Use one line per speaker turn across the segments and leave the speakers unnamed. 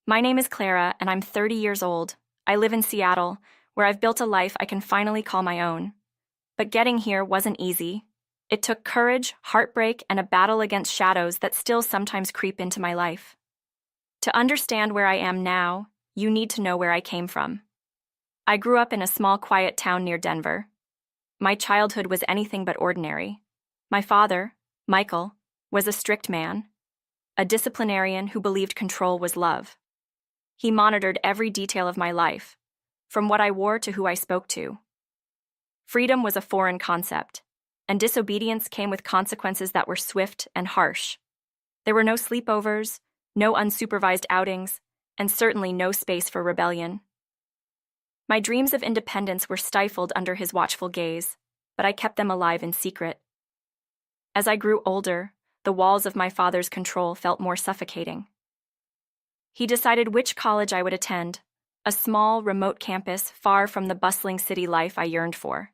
My name is Clara, and I'm 30 years old. I live in Seattle, where I've built a life I can finally call my own. But getting here wasn't easy. It took courage, heartbreak, and a battle against shadows that still sometimes creep into my life. To understand where I am now, you need to know where I came from. I grew up in a small, quiet town near Denver. My childhood was anything but ordinary. My father, Michael, was a strict man, a disciplinarian who believed control was love. He monitored every detail of my life, from what I wore to who I spoke to. Freedom was a foreign concept, and disobedience came with consequences that were swift and harsh. There were no sleepovers, no unsupervised outings, and certainly no space for rebellion. My dreams of independence were stifled under his watchful gaze, but I kept them alive in secret. As I grew older, the walls of my father's control felt more suffocating. He decided which college I would attend, a small, remote campus far from the bustling city life I yearned for.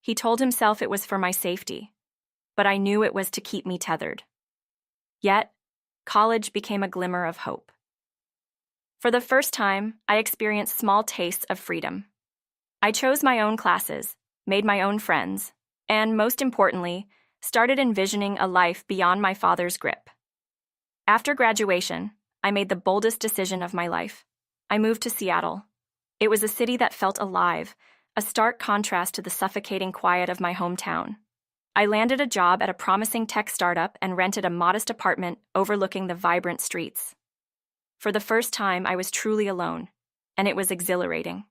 He told himself it was for my safety, but I knew it was to keep me tethered. Yet, college became a glimmer of hope. For the first time, I experienced small tastes of freedom. I chose my own classes, made my own friends, and, most importantly, started envisioning a life beyond my father's grip. After graduation, I made the boldest decision of my life. I moved to Seattle. It was a city that felt alive, a stark contrast to the suffocating quiet of my hometown. I landed a job at a promising tech startup and rented a modest apartment overlooking the vibrant streets. For the first time, I was truly alone, and it was exhilarating.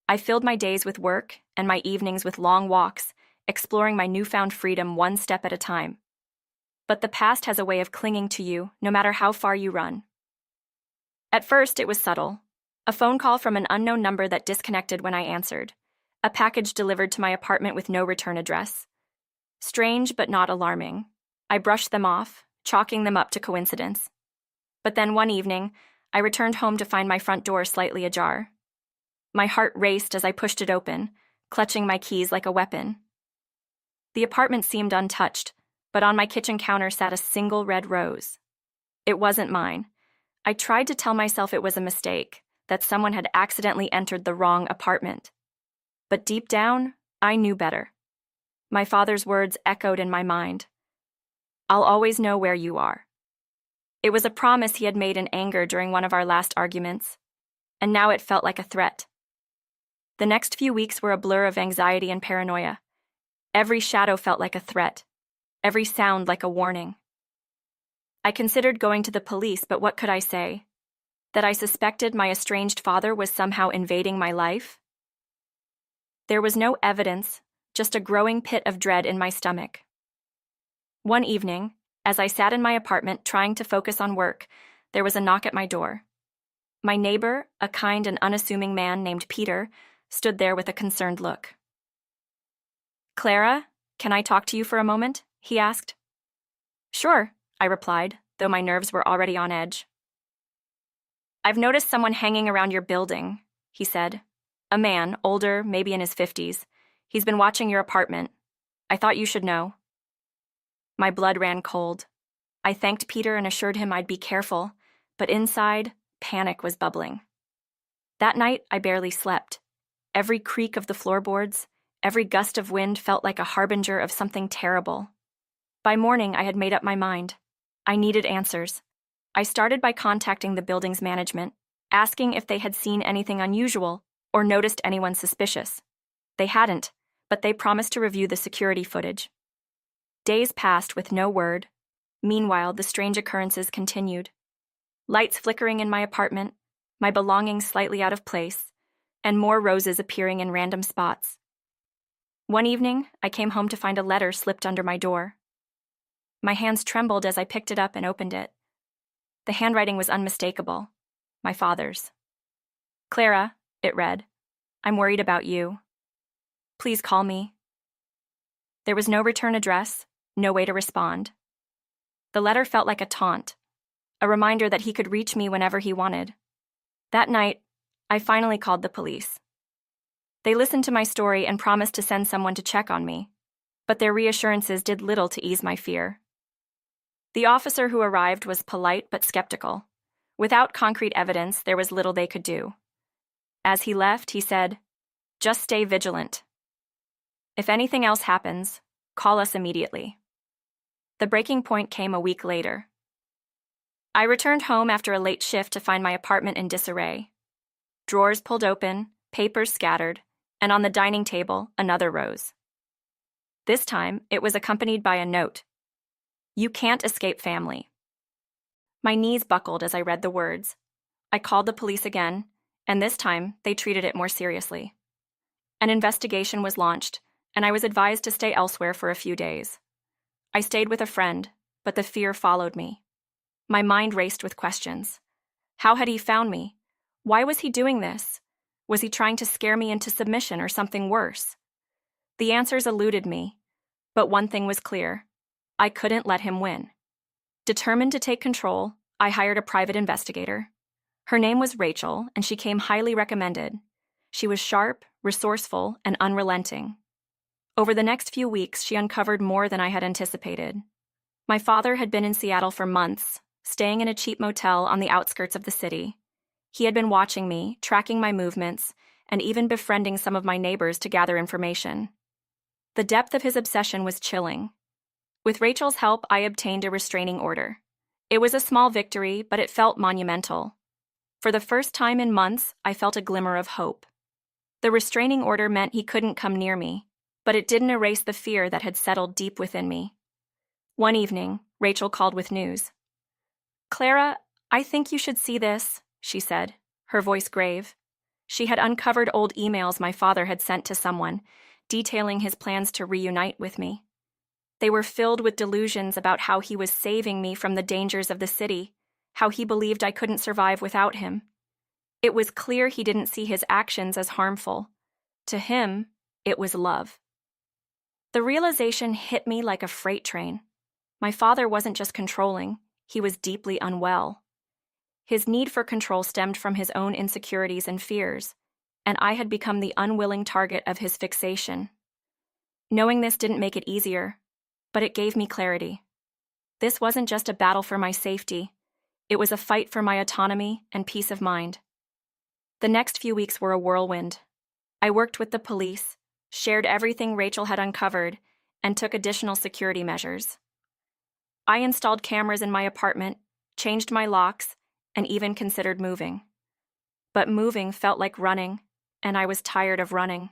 I filled my days with work and my evenings with long walks, exploring my newfound freedom one step at a time. But the past has a way of clinging to you, no matter how far you run. At first, it was subtle. A phone call from an unknown number that disconnected when I answered. A package delivered to my apartment with no return address. Strange but not alarming. I brushed them off, chalking them up to coincidence. But then one evening, I returned home to find my front door slightly ajar. My heart raced as I pushed it open, clutching my keys like a weapon. The apartment seemed untouched, but on my kitchen counter sat a single red rose. It wasn't mine. I tried to tell myself it was a mistake, that someone had accidentally entered the wrong apartment. But deep down, I knew better. My father's words echoed in my mind. "I'll always know where you are." It was a promise he had made in anger during one of our last arguments, and now it felt like a threat. The next few weeks were a blur of anxiety and paranoia. Every shadow felt like a threat, every sound like a warning. I considered going to the police, but what could I say? That I suspected my estranged father was somehow invading my life? There was no evidence, just a growing pit of dread in my stomach. One evening, as I sat in my apartment trying to focus on work, there was a knock at my door. My neighbor, a kind and unassuming man named Peter, stood there with a concerned look. "Clara, can I talk to you for a moment?" he asked. "Sure," I replied, though my nerves were already on edge. "I've noticed someone hanging around your building," he said. "A man, older, maybe in his 50s. He's been watching your apartment. I thought you should know." My blood ran cold. I thanked Peter and assured him I'd be careful, but inside, panic was bubbling. That night, I barely slept. Every creak of the floorboards, every gust of wind felt like a harbinger of something terrible. By morning, I had made up my mind. I needed answers. I started by contacting the building's management, asking if they had seen anything unusual or noticed anyone suspicious. They hadn't, but they promised to review the security footage. Days passed with no word. Meanwhile, the strange occurrences continued. Lights flickering in my apartment, my belongings slightly out of place, and more roses appearing in random spots. One evening, I came home to find a letter slipped under my door. My hands trembled as I picked it up and opened it. The handwriting was unmistakable, my father's. "Clara," it read, "I'm worried about you. Please call me." There was no return address, no way to respond. The letter felt like a taunt, a reminder that he could reach me whenever he wanted. That night, I finally called the police. They listened to my story and promised to send someone to check on me, but their reassurances did little to ease my fear. The officer who arrived was polite but skeptical. Without concrete evidence, there was little they could do. As he left, he said, "Just stay vigilant. If anything else happens, call us immediately." The breaking point came a week later. I returned home after a late shift to find my apartment in disarray. Drawers pulled open, papers scattered, and on the dining table, another rose. This time, it was accompanied by a note. "You can't escape family." My knees buckled as I read the words. I called the police again, and this time, they treated it more seriously. An investigation was launched, and I was advised to stay elsewhere for a few days. I stayed with a friend, but the fear followed me. My mind raced with questions. How had he found me? Why was he doing this? Was he trying to scare me into submission or something worse? The answers eluded me, but one thing was clear. I couldn't let him win. Determined to take control, I hired a private investigator. Her name was Rachel, and she came highly recommended. She was sharp, resourceful, and unrelenting. Over the next few weeks, she uncovered more than I had anticipated. My father had been in Seattle for months, staying in a cheap motel on the outskirts of the city. He had been watching me, tracking my movements, and even befriending some of my neighbors to gather information. The depth of his obsession was chilling. With Rachel's help, I obtained a restraining order. It was a small victory, but it felt monumental. For the first time in months, I felt a glimmer of hope. The restraining order meant he couldn't come near me, but it didn't erase the fear that had settled deep within me. One evening, Rachel called with news. "Clara, I think you should see this," she said, her voice grave. She had uncovered old emails my father had sent to someone, detailing his plans to reunite with me. They were filled with delusions about how he was saving me from the dangers of the city, how he believed I couldn't survive without him. It was clear he didn't see his actions as harmful. To him, it was love. The realization hit me like a freight train. My father wasn't just controlling, he was deeply unwell. His need for control stemmed from his own insecurities and fears, and I had become the unwilling target of his fixation. Knowing this didn't make it easier, but it gave me clarity. This wasn't just a battle for my safety, it was a fight for my autonomy and peace of mind. The next few weeks were a whirlwind. I worked with the police, shared everything Rachel had uncovered, and took additional security measures. I installed cameras in my apartment, changed my locks, and even considered moving. But moving felt like running, and I was tired of running.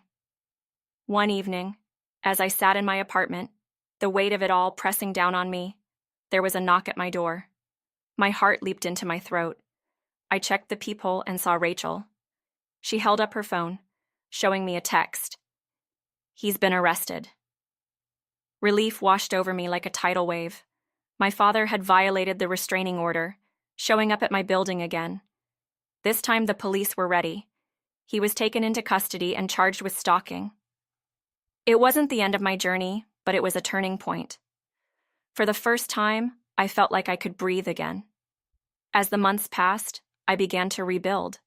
One evening, as I sat in my apartment, the weight of it all pressing down on me, there was a knock at my door. My heart leaped into my throat. I checked the peephole and saw Rachel. She held up her phone, showing me a text. "He's been arrested." Relief washed over me like a tidal wave. My father had violated the restraining order, showing up at my building again. This time the police were ready. He was taken into custody and charged with stalking. It wasn't the end of my journey, but it was a turning point. For the first time, I felt like I could breathe again. As the months passed, I began to rebuild.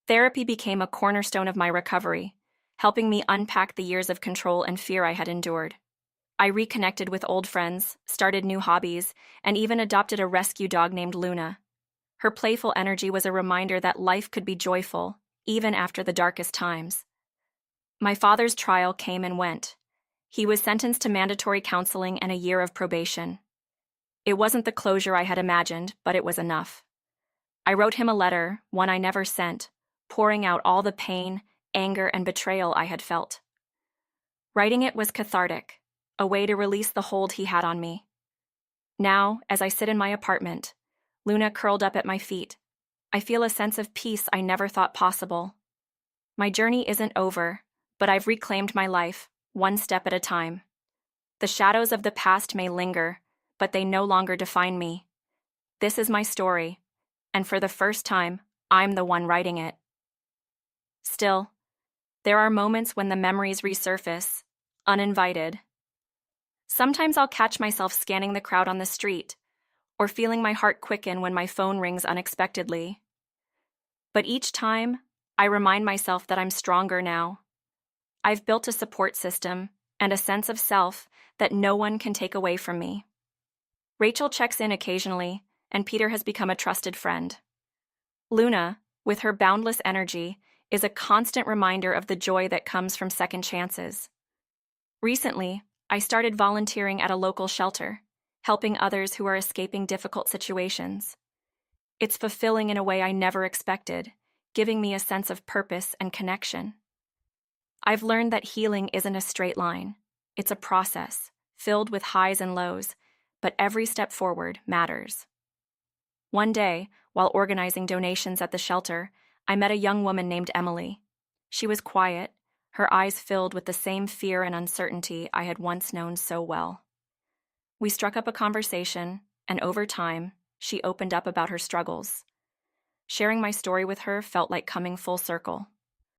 Therapy became a cornerstone of my recovery, helping me unpack the years of control and fear I had endured. I reconnected with old friends, started new hobbies, and even adopted a rescue dog named Luna. Her playful energy was a reminder that life could be joyful, even after the darkest times. My father's trial came and went. He was sentenced to mandatory counseling and a year of probation. It wasn't the closure I had imagined, but it was enough. I wrote him a letter, one I never sent, pouring out all the pain, anger, and betrayal I had felt. Writing it was cathartic, a way to release the hold he had on me. Now, as I sit in my apartment, Luna curled up at my feet, I feel a sense of peace I never thought possible. My journey isn't over, but I've reclaimed my life, one step at a time. The shadows of the past may linger, but they no longer define me. This is my story, and for the first time, I'm the one writing it. Still, there are moments when the memories resurface, uninvited. Sometimes I'll catch myself scanning the crowd on the street, or feeling my heart quicken when my phone rings unexpectedly. But each time, I remind myself that I'm stronger now. I've built a support system and a sense of self that no one can take away from me. Rachel checks in occasionally, and Peter has become a trusted friend. Luna, with her boundless energy, is a constant reminder of the joy that comes from second chances. Recently, I started volunteering at a local shelter, helping others who are escaping difficult situations. It's fulfilling in a way I never expected, giving me a sense of purpose and connection. I've learned that healing isn't a straight line. It's a process, filled with highs and lows, but every step forward matters. One day, while organizing donations at the shelter, I met a young woman named Emily. She was quiet, her eyes filled with the same fear and uncertainty I had once known so well. We struck up a conversation, and over time, she opened up about her struggles. Sharing my story with her felt like coming full circle.